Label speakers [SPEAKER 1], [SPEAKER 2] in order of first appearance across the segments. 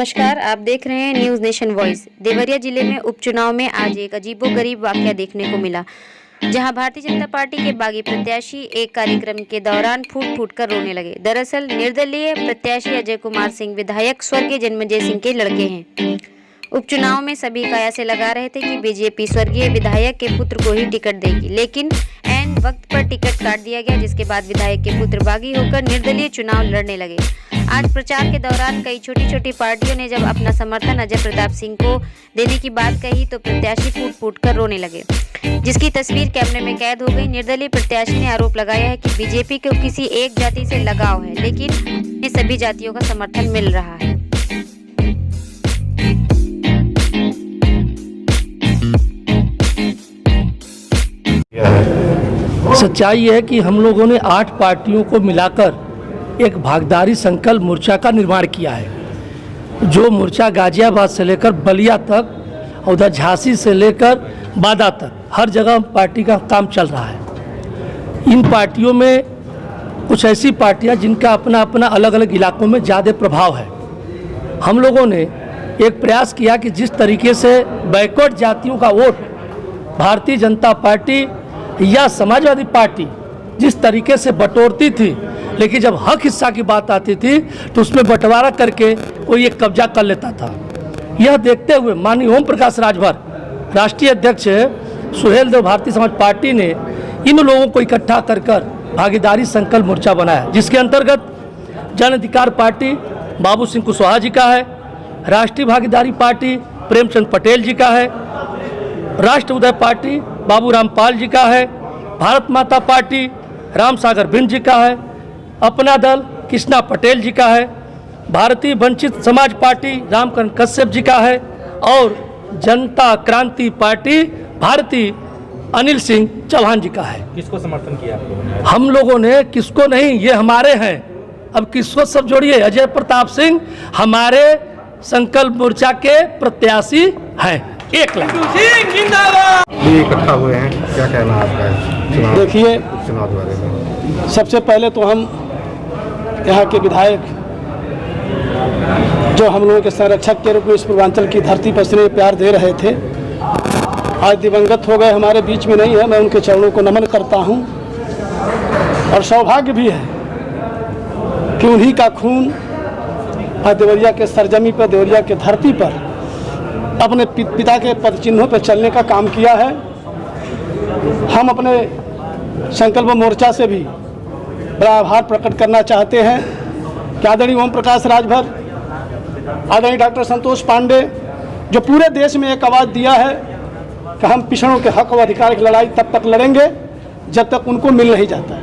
[SPEAKER 1] नमस्कार, आप देख रहे हैं न्यूज़ नेशन वॉइस। देवरिया जिले में उपचुनाव में आज एक अजीबोगरीब वाकया देखने को मिला, जहां भारतीय जनता पार्टी के बागी प्रत्याशी एक कार्यक्रम के दौरान फूट फूट कर रोने लगे। दरअसल निर्दलीय प्रत्याशी अजय कुमार सिंह विधायक स्वर्गीय जन्मेजय सिंह के लड़के हैं। उपचुनाव में सभी काया से लगा रहे थे कि बीजेपी स्वर्गीय विधायक के पुत्र को ही टिकट देगी, लेकिन ऐन वक्त पर टिकट काट दिया गया, जिसके बाद विधायक के पुत्र बागी होकर निर्दलीय चुनाव लड़ने लगे। आज प्रचार के दौरान कई छोटी छोटी पार्टियों ने जब अपना समर्थन अजय प्रताप सिंह को देने की बात कही तो प्रत्याशी फूट फूट कर रोने लगे, जिसकी तस्वीर कैमरे में कैद हो गई। निर्दलीय प्रत्याशी ने आरोप लगाया है कि बीजेपी को किसी एक जाति से लगाव है, लेकिन उन्हें सभी जातियों का समर्थन मिल रहा है।
[SPEAKER 2] सच्चाई यह है कि हम लोगों ने 8 पार्टियों को मिलाकर एक भागीदारी संकल्प मोर्चा का निर्माण किया है, जो मोर्चा गाजियाबाद से लेकर बलिया तक, उधर झांसी से लेकर बादा तक हर जगह पार्टी का काम चल रहा है। इन पार्टियों में कुछ ऐसी पार्टियां जिनका अपना अपना अलग अलग इलाकों में ज़्यादा प्रभाव है। हम लोगों ने एक प्रयास किया कि जिस तरीके से बैकवर्ड जातियों का वोट भारतीय जनता पार्टी या समाजवादी पार्टी जिस तरीके से बटोरती थी, लेकिन जब हक हिस्सा की बात आती थी तो उसमें बंटवारा करके कोई एक कब्जा कर लेता था। यह देखते हुए माननीय ओम प्रकाश राजभर राष्ट्रीय अध्यक्ष सुहेल देव भारतीय समाज पार्टी ने इन लोगों को इकट्ठा कर भागीदारी संकल्प मोर्चा बनाया, जिसके अंतर्गत जन अधिकार पार्टी बाबू सिंह कुशवाहा जी का है, राष्ट्रीय भागीदारी पार्टी प्रेमचंद पटेल जी का है, राष्ट्र उदय पार्टी बाबू रामपाल जी का है, भारत माता पार्टी राम सागर बिंद जी का है, अपना दल कृष्णा पटेल जी का है, भारतीय वंचित समाज पार्टी रामकरण कश्यप जी का है और जनता क्रांति पार्टी भारतीय अनिल सिंह चौहान जी का है।
[SPEAKER 3] किसको समर्थन किया आप लोगों ने? हम
[SPEAKER 2] लोगों ने किसको नहीं, ये हमारे हैं। अब किसको सब जोड़िए, अजय प्रताप सिंह हमारे संकल्प मोर्चा के प्रत्याशी हैं। 1 लाख
[SPEAKER 4] ये इकट्ठा हुए हैं, क्या कहना आपका?
[SPEAKER 5] देखिए,
[SPEAKER 4] चुनाव के बारे में
[SPEAKER 5] सबसे पहले तो हम यहाँ के विधायक जो हम लोगों के संरक्षक के रूप में इस पूर्वांचल की धरती पर स्नेह प्यार दे रहे थे, आज दिवंगत हो गए, हमारे बीच में नहीं है। मैं उनके चरणों को नमन करता हूँ और सौभाग्य भी है कि उन्हीं का खून आज देवरिया के सरजमी पर, देवरिया के धरती पर अपने पिता के पद चिन्हों पर चलने का काम किया है। हम अपने संकल्प मोर्चा से भी बड़ा आभार प्रकट करना चाहते हैं कि आदरणीय ओम प्रकाश राजभर, आदरणीय डॉक्टर संतोष पांडे, जो पूरे देश में एक आवाज़ दिया है कि हम पिछड़ों के हक और अधिकार की लड़ाई तब तक लड़ेंगे जब तक उनको मिल नहीं जाता है।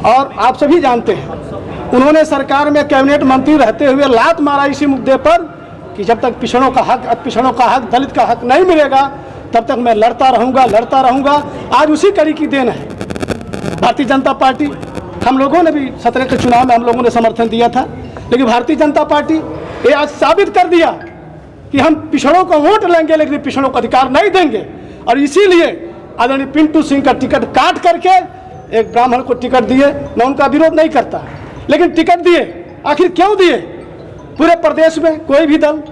[SPEAKER 5] और आप सभी जानते हैं, उन्होंने सरकार में कैबिनेट मंत्री रहते हुए लात मारा इसी मुद्दे पर कि जब तक पिछड़ों का हक, दलित का हक नहीं मिलेगा तब तक मैं लड़ता रहूँगा। आज उसी कड़ी की देन है भारतीय जनता पार्टी। हम लोगों ने भी 17 के चुनाव में हम लोगों ने समर्थन दिया था, लेकिन भारतीय जनता पार्टी ये आज साबित कर दिया कि हम पिछड़ों को वोट लेंगे लेकिन पिछड़ों को अधिकार नहीं देंगे। और इसीलिए आदरणीय पिंटू सिंह का टिकट काट करके एक ब्राह्मण को टिकट दिए। मैं उनका विरोध नहीं करता, लेकिन टिकट दिए, आखिर क्यों दिए? पूरे प्रदेश में कोई भी दल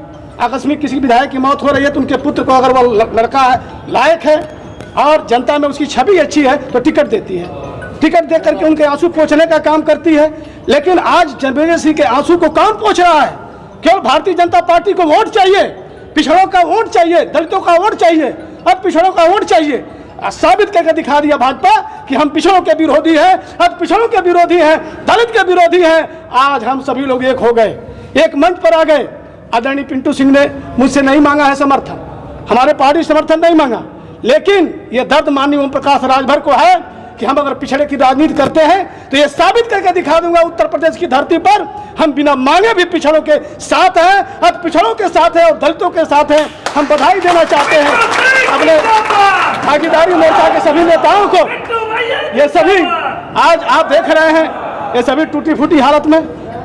[SPEAKER 5] आकस्मिक किसी विधायक की मौत हो रही है तो उनके पुत्र को अगर वो लड़का है, लायक है और जनता में उसकी छवि अच्छी है तो टिकट देती है। टिकट दे करके उनके आंसू पोंछने का काम करती है। लेकिन आज जन्मेजय सिंह के आंसू को कौन पोंछ रहा है? केवल भारतीय जनता पार्टी को वोट चाहिए, पिछड़ों का वोट चाहिए, दलितों का वोट चाहिए, अब पिछड़ों का वोट चाहिए। साबित करके दिखा दिया भाजपा कि हम पिछड़ों के विरोधी हैं, अब पिछड़ों के विरोधी हैं, दलित के विरोधी हैं। आज हम सभी लोग एक हो गए, एक मंच पर आ गए। आदरणीय पिंटू सिंह ने मुझसे नहीं मांगा है समर्थन, हमारे पार्टी समर्थन नहीं मांगा, लेकिन ये दर्द माननीय ओम प्रकाश राजभर को है कि हम अगर पिछड़े की राजनीति करते हैं तो ये साबित करके दिखा दूंगा उत्तर प्रदेश की धरती पर हम बिना मांगे भी पिछड़ों के साथ हैं, अब पिछड़ों के साथ हैं और दलितों के साथ हैं। हम बधाई देना चाहते हैं अपने भागीदारी मोर्चा के सभी नेताओं को। ये सभी आज आप देख रहे हैं, ये सभी टूटी फूटी हालत में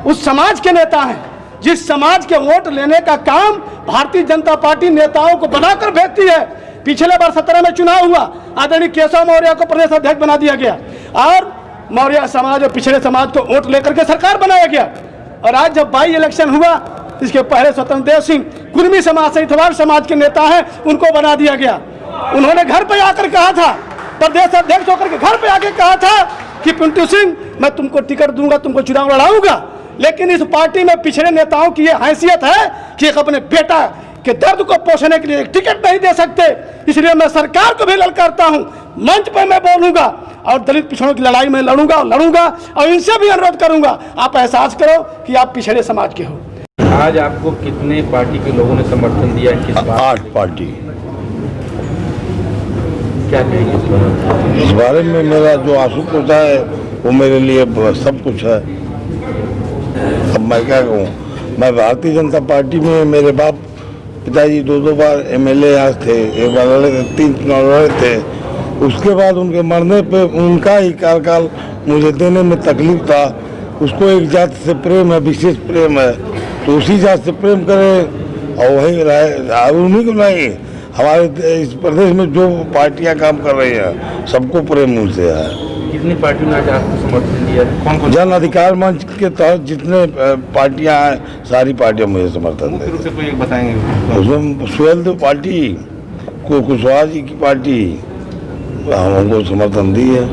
[SPEAKER 5] उस समाज के नेता हैं जिस समाज के वोट लेने का काम भारतीय जनता पार्टी नेताओं को बनाकर भेजती है। पिछले बार 17 में चुनाव हुआ, आदरणीय केशव मौर्य को प्रदेश अध्यक्ष बना दिया गया और मौर्य समाज और पिछड़े समाज को वोट लेकर के सरकार बनाया गया। और आज जब बाई इलेक्शन हुआ इसके पहले स्वतंत्र देव सिंह कुर्मी समाज से इतवार समाज के नेता हैं, उनको बना दिया गया। उन्होंने घर पे आकर कहा था, प्रदेश अध्यक्ष होकर के घर पे आके कहा था कि पिंटू सिंह मैं तुमको टिकट दूंगा, तुमको चुनाव लड़ाऊंगा। लेकिन इस पार्टी में पिछड़े नेताओं की ये हैसियत है कि एक अपने बेटा के दर्द को पोषने के लिए टिकट नहीं दे सकते। इसलिए मैं सरकार को भी ललकारता हूं, मंच पर मैं बोलूंगा और दलित पिछड़ों की लड़ाई में लड़ूंगा और इनसे भी अनुरोध करूंगा, आप एहसास करो कि आप पिछड़े समाज के हो।
[SPEAKER 3] आज आपको कितने पार्टी के लोगों ने समर्थन दिया, किस बात?
[SPEAKER 6] 8 पार्टी।
[SPEAKER 3] क्या कहेंगे इस बारे?
[SPEAKER 6] इस बारे में मेरा जो आंसू पहुंचा है वो मेरे लिए सब कुछ है। अब मैं क्या कहूँ, मैं भारतीय जनता पार्टी में, मेरे बाप पिताजी 2 बार एमएलए यहाँ थे, एक बार लड़े थे, 3 चुनाव लड़े थे। उसके बाद उनके मरने पे उनका ही कार्यकाल मुझे देने में तकलीफ था। उसको एक जात से प्रेम है, विशेष प्रेम है, तो उसी जात से प्रेम करें और वही रहे। उन्हीं को नहीं, हमारे इस प्रदेश में जो पार्टियां काम कर रही हैं सबको प्रेम उनसे है।
[SPEAKER 3] कितनी पार्टियों ने आज आपको समर्थन दिया? कौन?
[SPEAKER 6] जन अधिकार मंच के तहत जितने पार्टियां हैं सारी पार्टियां मुझे समर्थन
[SPEAKER 3] मुख्य रूप
[SPEAKER 6] देती
[SPEAKER 3] से कोई एक बताएंगे?
[SPEAKER 6] उसमें सुहेल देव पार्टी, कुशवाहा जी की पार्टी हमको समर्थन दी है।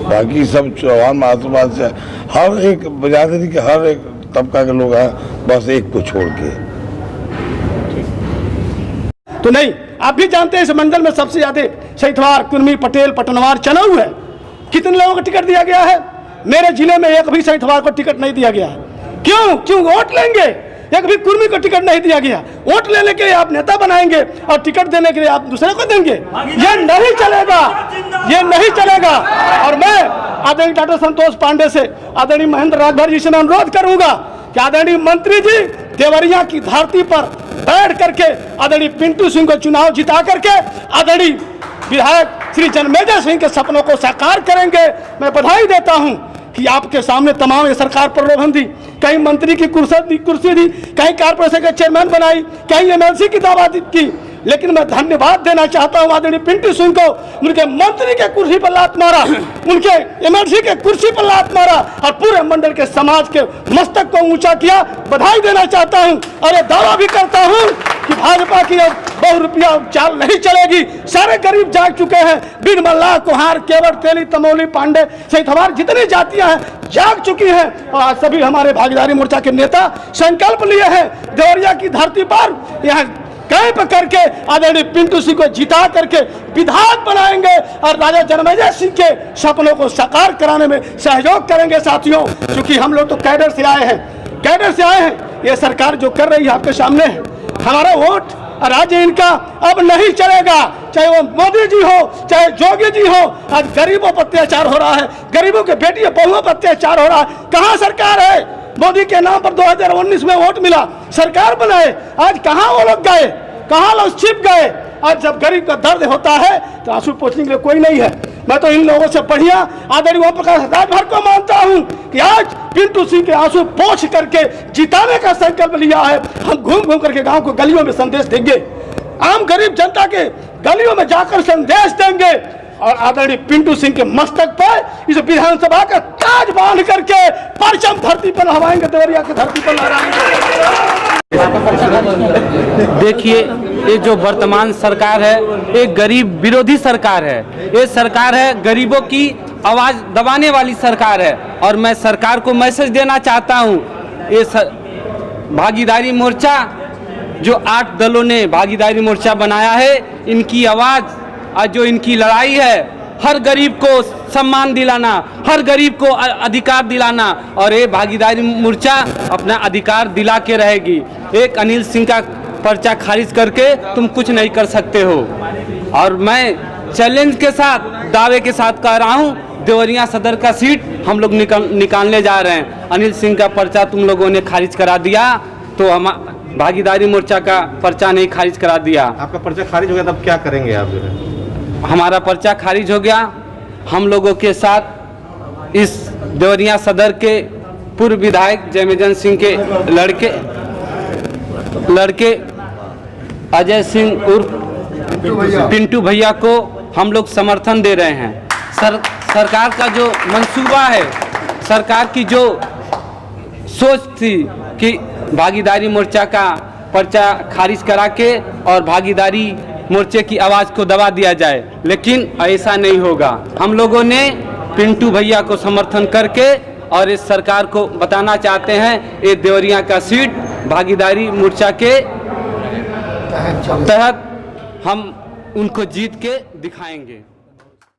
[SPEAKER 6] बाकी सब चौहान महात्माबाद से हर एक बिरादरी के हर एक तबका के लोग हैं, बस एक को छोड़ के।
[SPEAKER 5] तो नहीं, आप भी जानते हैं इस मंडल में सबसे ज्यादा सैथवार, कुर्मी, पटेल, पटनवार, चनाऊ है। कितने लोगों को टिकट दिया गया है? मेरे जिले में एक भी सैथवार को टिकट नहीं दिया गया है। क्यों वोट लेंगे? एक भी कुर्मी को टिकट नहीं दिया गया। वोट लेने के लिए आप नेता बनाएंगे और टिकट देने के लिए आप दूसरे को देंगे, ये नहीं चलेगा, ये नहीं चलेगा। और मैं आदरणीय डॉक्टर संतोष पांडे से, आदरणीय महेंद्र राजभर जी से मैं अनुरोध करूंगा कि आदरणीय मंत्री जी देवरिया की धरती पर बैठ करके आदरणीय पिंटू सिंह को चुनाव जिता करके आदरणीय विधायक श्री जन्मेजय सिंह के सपनों को साकार करेंगे। मैं बधाई देता हूं कि आपके सामने तमाम ये सरकार प्रलोभन दी, कहीं मंत्री की कुर्सी दी, कहीं कारपोरेशन के चेयरमैन बनाई, कहीं एमएलसी की दावा की। लेकिन मैं धन्यवाद देना चाहता हूं आदरणीय पिंटू सिंह को, उनके मंत्री के कुर्सी पर लात मारा, उनके एमएलसी के कुर्सी पर लात मारा और पूरे मंडल के समाज के मस्तक को ऊंचा किया। बधाई देना चाहता हूं और ये दावा भी करता हूं कि भाजपा की अब बहुरुपया चाल नहीं चलेगी। सारे गरीब जाग चुके हैं, बिन मल्लाह, कुहार, केवट, तेली, तमोली, पांडे सहित हमारी जितनी जातियां हैं जाग चुकी हैं। और आज सभी हमारे भागीदारी मोर्चा के नेता संकल्प लिए हैं देवरिया की धरती पर यहाँ कैंप करके आदरणीय पिंटू सिंह को जिता करके विधायक बनाएंगे और राजा जन्मेजय सिंह के सपनों को साकार कराने में सहयोग करेंगे। साथियों, क्योंकि हम लोग तो कैडर से आए हैं, ये सरकार जो कर रही है आपके सामने है। हमारा वोट और आज इनका अब नहीं चलेगा, चाहे वो मोदी जी हो, चाहे जोगी जी हो। आज गरीबों पर अत्याचार हो रहा है, गरीबों के बेटियों बहुओं पर अत्याचार हो रहा है। कहाँ सरकार है? मोदी के नाम पर 2019 में वोट मिला, सरकार बनाए, आज कहाँ वो लोग गए, कहाँ लोग छिप गए? आज जब गरीब का दर्द होता है तो आंसू पोंछने के लिए कोई नहीं है। मैं तो इन लोगों से बढ़िया आदरणीय ओम प्रकाश राजभर को मानता हूं कि आज पिंटू सिंह के आंसू पोंछ करके जिताने का संकल्प लिया है। हम घूम घूम करके गांव को गलियों में संदेश देंगे, आम गरीब जनता के गलियों में जाकर संदेश देंगे और आदरणीय पिंटू सिंह के मस्तक पर इस विधानसभा का ताज बांध करके परचम धरती पर लहराएंगे, देवरिया की धरती पर लहराएंगे।
[SPEAKER 7] देखिए, ये जो वर्तमान सरकार है एक गरीब विरोधी सरकार है। ये सरकार है गरीबों की आवाज़ दबाने वाली सरकार है। और मैं सरकार को मैसेज देना चाहता हूँ, ये भागीदारी मोर्चा जो 8 दलों ने भागीदारी मोर्चा बनाया है, इनकी आवाज़ और जो इनकी लड़ाई है, हर गरीब को सम्मान दिलाना, हर गरीब को अधिकार दिलाना, और ये भागीदारी मोर्चा अपना अधिकार दिला के रहेगी। एक अनिल सिंह का पर्चा खारिज करके तुम कुछ नहीं कर सकते हो। और मैं चैलेंज के साथ, दावे के साथ कह रहा हूँ, देवरिया सदर का सीट हम लोग निकालने जा रहे हैं। अनिल सिंह का पर्चा तुम लोगों ने खारिज करा दिया तो हम भागीदारी मोर्चा का पर्चा नहीं खारिज करा दिया।
[SPEAKER 4] आपका पर्चा खारिज हो गया, तब क्या करेंगे आप? जो है
[SPEAKER 7] हमारा पर्चा खारिज हो गया, हम लोगों के साथ इस देवरिया सदर के पूर्व विधायक जयमेजन सिंह के लड़के अजय सिंह उर्फ पिंटू भैया को हम लोग समर्थन दे रहे हैं। सरकार का जो मंसूबा है, सरकार की जो सोच थी कि भागीदारी मोर्चा का पर्चा खारिज करा के और भागीदारी मोर्चे की आवाज़ को दबा दिया जाए, लेकिन ऐसा नहीं होगा। हम लोगों ने पिंटू भैया को समर्थन करके और इस सरकार को बताना चाहते हैं ये देवरिया का सीट भागीदारी मोर्चा के तहत हम उनको जीत के दिखाएंगे।